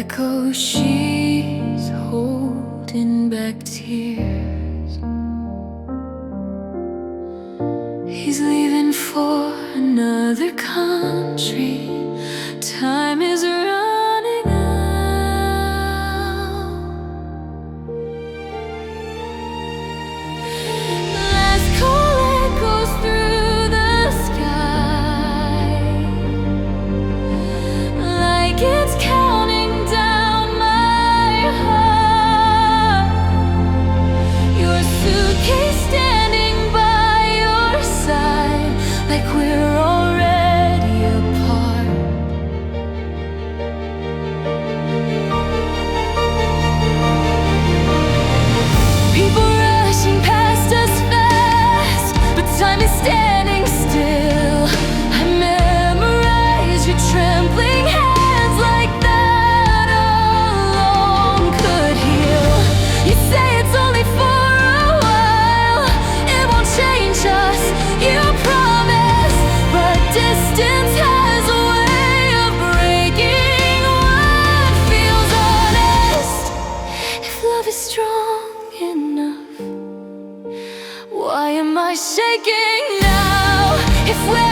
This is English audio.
echo, she's holding back tears. He's leaving for another country. Time is running out. Last call echoes through the sky, like it's counting down my heart. Your suitcase standing by your side, like we're already apart. People rushing past us fast, but time is standing still. I memorize your trembling hands, like that alone could heal. You say it's only for a while, it won't change us, you promise. But distance has a way of breaking what feels honest. If love is strong enough, why am I shaking now? If we're